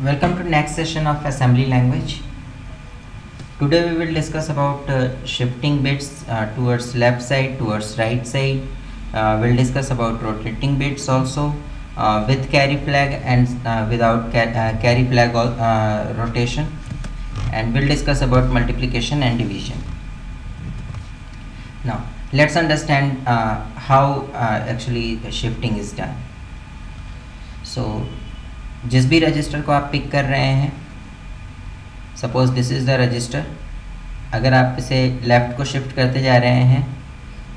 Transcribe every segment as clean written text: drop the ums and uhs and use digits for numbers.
Welcome to next session of assembly language. Today we will discuss about shifting bits towards left side, towards right side. We'll discuss about rotating bits also with carry flag and without carry flag rotation, and we'll discuss about multiplication and division. Now let's understand how actually shifting is done. So जिस भी register को आप pick कर रहे हैं, suppose this is the register, अगर आप इसे लेफ़्ट को शिफ्ट करते जा रहे हैं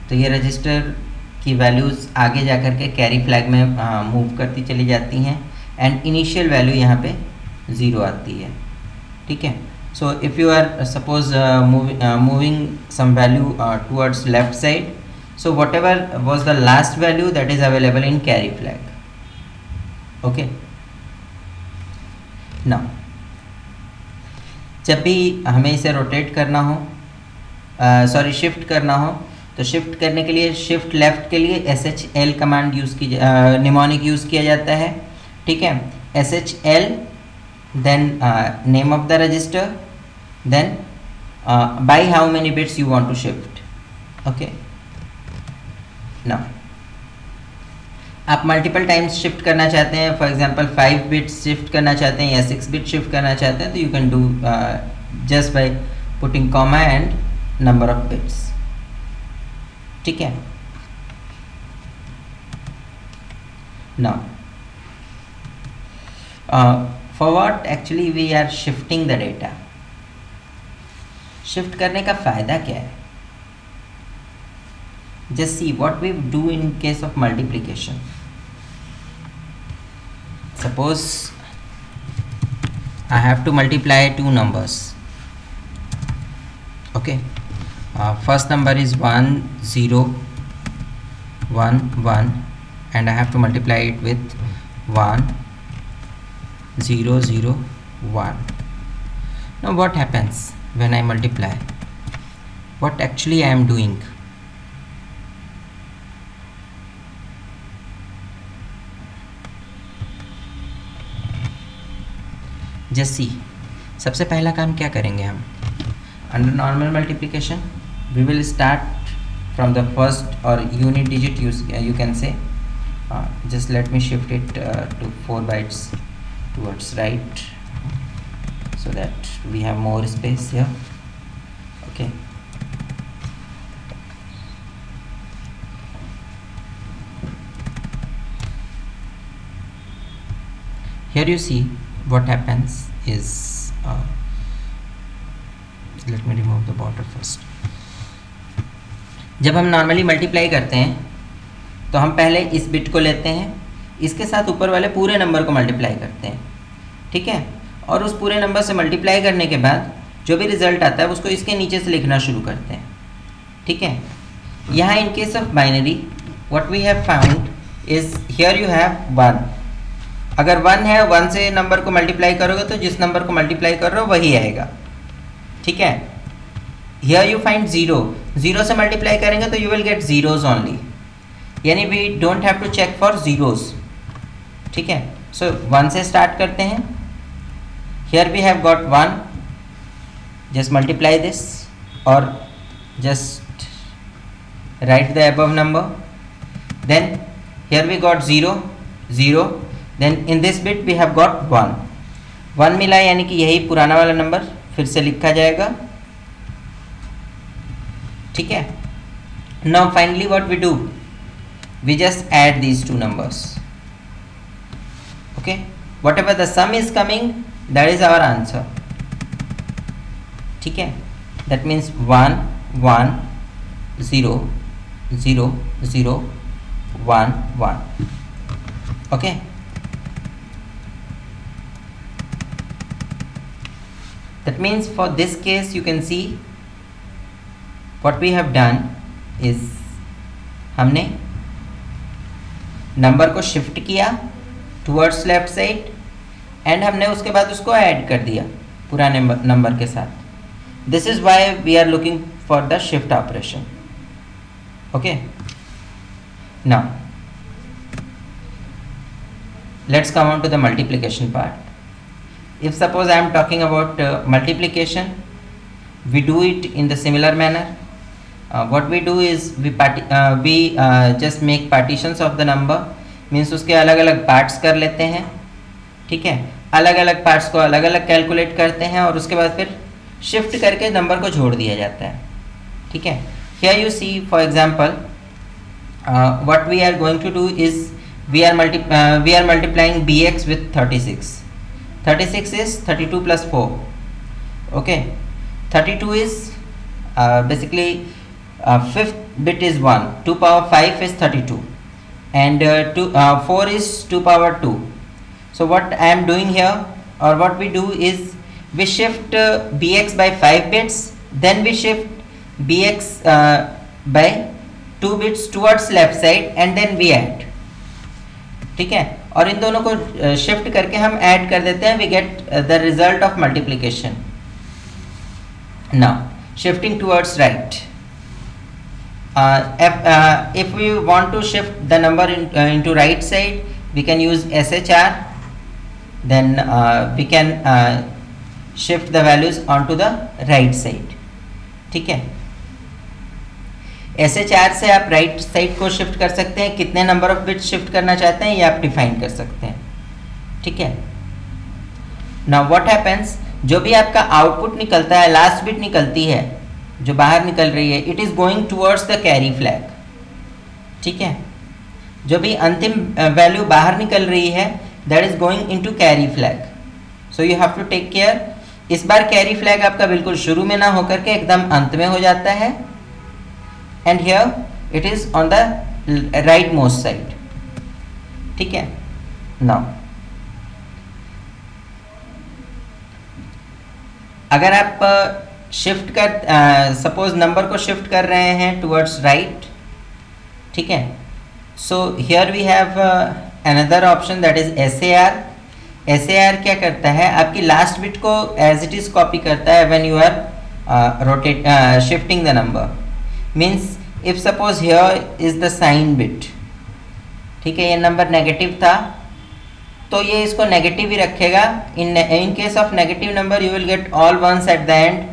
तो ये रजिस्टर की वैल्यूज़ आगे जा कर के कैरी फ्लैग में मूव करती चली जाती हैं एंड इनिशियल वैल्यू यहाँ पे ज़ीरो आती है. ठीक है. So if you are suppose moving some value towards left side, so whatever was the last value that is available in carry flag. Okay. ना जब भी हमें इसे रोटेट करना हो, सॉरी शिफ्ट करना हो, तो शिफ्ट करने के लिए शिफ्ट लेफ्ट के लिए SHL कमांड यूज़ की निमोनिक यूज़ किया जाता है. ठीक है. SHL, then name of the register, then by how many bits you want to shift. Okay. ना आप मल्टीपल टाइम्स शिफ्ट करना चाहते हैं, फॉर एग्जांपल 5 बिट्स शिफ्ट करना चाहते हैं या 6 बिट शिफ्ट करना चाहते हैं, तो you can do just by putting comma and number of bits. ठीक है. Now for what actually we are shifting the data. Shift करने का फ़ायदा क्या है? Just see what we do in case of multiplication. Suppose I have to multiply two numbers. Okay. First number is 1 0 1 1 and I have to multiply it with 1 0 0 1. Now what happens when I multiply? What actually I am doing? Just see. सबसे पहला काम क्या करेंगे हम? Under normal multiplication we will start from the first और unit digit you can say. Just let me shift it to 4 bytes towards right so that we have more space here. Okay. Here you see what happens is let me remove the border first. जब हम normally multiply करते हैं तो हम पहले इस bit को लेते हैं, इसके साथ ऊपर वाले पूरे नंबर को मल्टीप्लाई करते हैं. ठीक है. और उस पूरे नंबर से मल्टीप्लाई करने के बाद जो भी रिजल्ट आता है उसको इसके नीचे से लिखना शुरू करते हैं. ठीक है. यहाँ in case of binary what we have found is here you have 1. अगर 1 है, 1 से नंबर को मल्टीप्लाई करोगे तो जिस नंबर को मल्टीप्लाई कर रहे हो वही आएगा. ठीक है. Here you find 0. 0 से मल्टीप्लाई करेंगे तो you will get zeros only, यानी we don't have to check for zeros. ठीक है. सो 1 से स्टार्ट करते हैं. Here we have got 1. Just multiply this और just write the above number. Then here we got 0 0. Then in this bit we have got 1. 1 मिला, यानी कि यही पुराना वाला नंबर फिर से लिखा जाएगा. ठीक है. Now finally what we do, we just add these two numbers. Okay. Whatever the sum is coming that is our answer. ठीक है. That means 1 1 0 0 0 1 1. Okay. That means for this case you can see what we have done is हमने number को shift किया towards left side and हमने उसके बाद उसको add कर दिया पुराने नंबर के साथ. This is why we are looking for the shift operation. Okay. Now let's come on to the multiplication part. If suppose I am talking about multiplication, we do it in the similar manner. What we do is we just make partitions of the number, means उसके अलग अलग parts कर लेते हैं, ठीक है, अलग अलग पार्ट्स को अलग अलग कैलकुलेट करते हैं और उसके बाद फिर शिफ्ट करके नंबर को जोड़ दिया जाता है, ठीक है. Here you see for example what we are going to do is we are multiplying bx with 36. 36 is 32 plus 4. Okay, 32 is basically fifth bit is 1, 2 power 5 is 32, and 4 is 2 power 2. So what I am doing here, or what we do is we shift bx by 5 bits, then we shift bx by 2 bits towards left side, and then we add, ठीक है. और इन दोनों को shift करके हम add कर देते हैं, we get the result of multiplication. Now shifting towards right, if we want to shift the number into right side, we can use SHR, then we can shift the values onto the right side, ठीक है. SHR से आप right side को shift कर सकते हैं, कितने number of bits shift करना चाहते हैं ये आप डिफाइन कर सकते हैं, ठीक है. नाउ व्हाट हैपेंस, जो भी आपका आउटपुट निकलता है, लास्ट बिट निकलती है जो बाहर निकल रही है, it is going towards the carry flag, ठीक है. जो भी अंतिम वैल्यू बाहर निकल रही है that is going into carry flag. So you have to take care. इस बार कैरी फ्लैग आपका बिल्कुल शुरू में ना होकर के एकदम अंत में हो जाता है, and here it is on the right most side, ठीक है. now अगर आप शिफ्ट कर सपोज नंबर को शिफ्ट कर रहे हैं टुवर्ड्स राइट, ठीक है. So here we have another option that is SAR. SAR क्या करता है, आपकी लास्ट बिट को एज इट इज कॉपी करता है when you are shifting the number. Means if suppose here is the sign bit, ठीक है, ये नंबर नेगेटिव था तो ये इसको नेगेटिव ही रखेगा. In case of negative number you will get all ones at the end.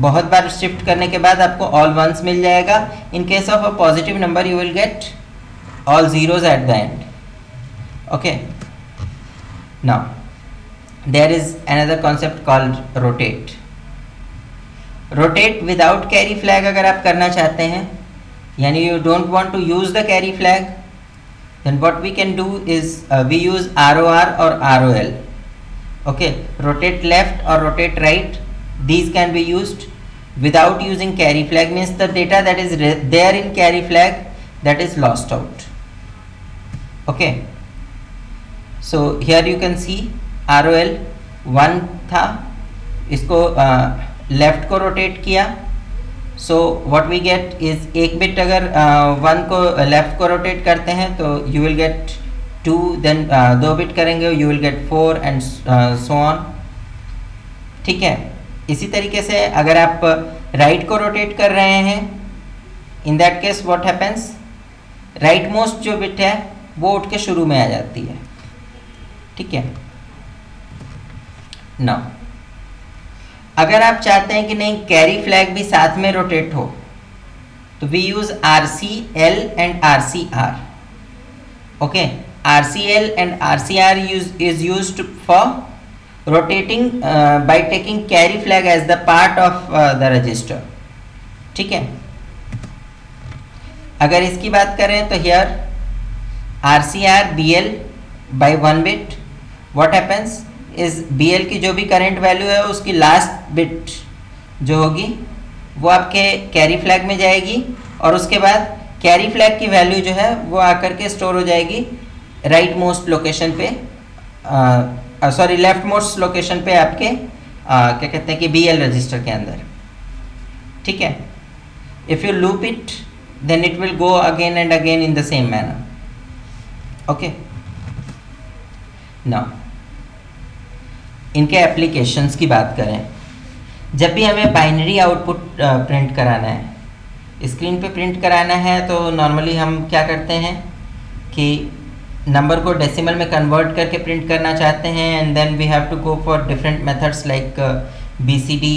बहुत बार शिफ्ट करने के बाद आपको ऑल वंस मिल जाएगा. In case of a positive number you will get all zeros at the end. Okay, now there is another concept called rotate. Rotate without carry flag अगर आप करना चाहते हैं, यानी you don't want to use the carry flag, then what we can do is we use ROR or ROL. okay, rotate left or rotate right, these can be used without using carry flag, means the data that is there in carry flag that is lost out. okay, so here you can see ROL 1 था, इसको left को rotate किया. So what we get is एक bit अगर 1 को left को rotate करते हैं तो you will get 2, then 2 bit करेंगे you will get 4 and so on, ठीक है. इसी तरीके से अगर आप राइट को रोटेट कर रहे हैं, in that case what happens, right most जो बिट है वो उठ के शुरू में आ जाती है, ठीक है. नाउ अगर आप चाहते हैं कि नहीं कैरी फ्लैग भी साथ में रोटेट हो, तो we use RCL and RCR. ओके, RCL and RCR is used for rotating by taking carry flag as the part of the register, ठीक है. अगर इसकी बात करें तो here RCR BL by 1 bit, what happens इस BL की जो भी करंट वैल्यू है उसकी लास्ट बिट जो होगी वो आपके कैरी फ्लैग में जाएगी, और उसके बाद कैरी फ्लैग की वैल्यू जो है वो आकर के स्टोर हो जाएगी राइट मोस्ट लोकेशन पे, सॉरी लेफ्ट मोस्ट लोकेशन पे आपके क्या कहते हैं कि BL रजिस्टर के अंदर, ठीक है. If you loop it then it will go again and again in the same manner. Okay, now इनके एप्लीकेशंस की बात करें, जब भी हमें बाइनरी आउटपुट प्रिंट कराना है, स्क्रीन पे प्रिंट कराना है, तो नॉर्मली हम क्या करते हैं कि नंबर को डेसिमल में कन्वर्ट करके प्रिंट करना चाहते हैं, and then we have to go for different methods like BCD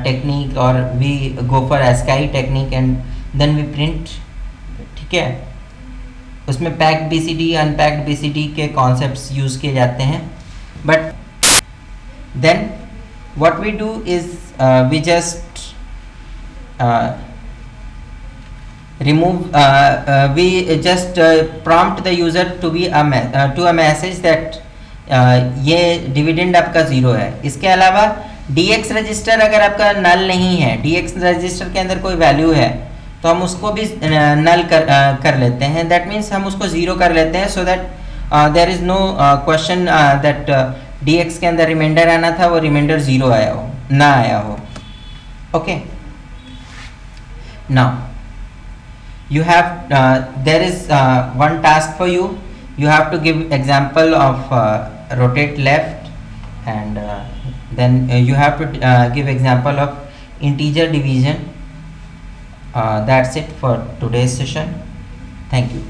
technique, और we go for ASCII technique, and then we print. ठीक है, उसमें पैक्ड BCD, अनपैक्ड BCD के कॉन्सेप्ट्स यूज़ किए जाते हैं। But then what we do is we just we just prompt the user to be to a message that ये dividend आपका zero है। इसके अलावा DX रजिस्टर अगर आपका नल नहीं है, DX रजिस्टर के अंदर कोई वैल्यू है, तो हम उसको भी नल कर लेते हैं। दैट मीन्स हम उसको ज़ीरो कर लेते हैं, so that there is no question that DX के अंदर रिमाइंडर आना था, वो रिमाइंडर ज़ीरो आया हो, ना आया हो। Okay, now you have there is one task for you. You have to give example of rotate left, and then you have to give example of integer division. That's it for today's session. Thank you.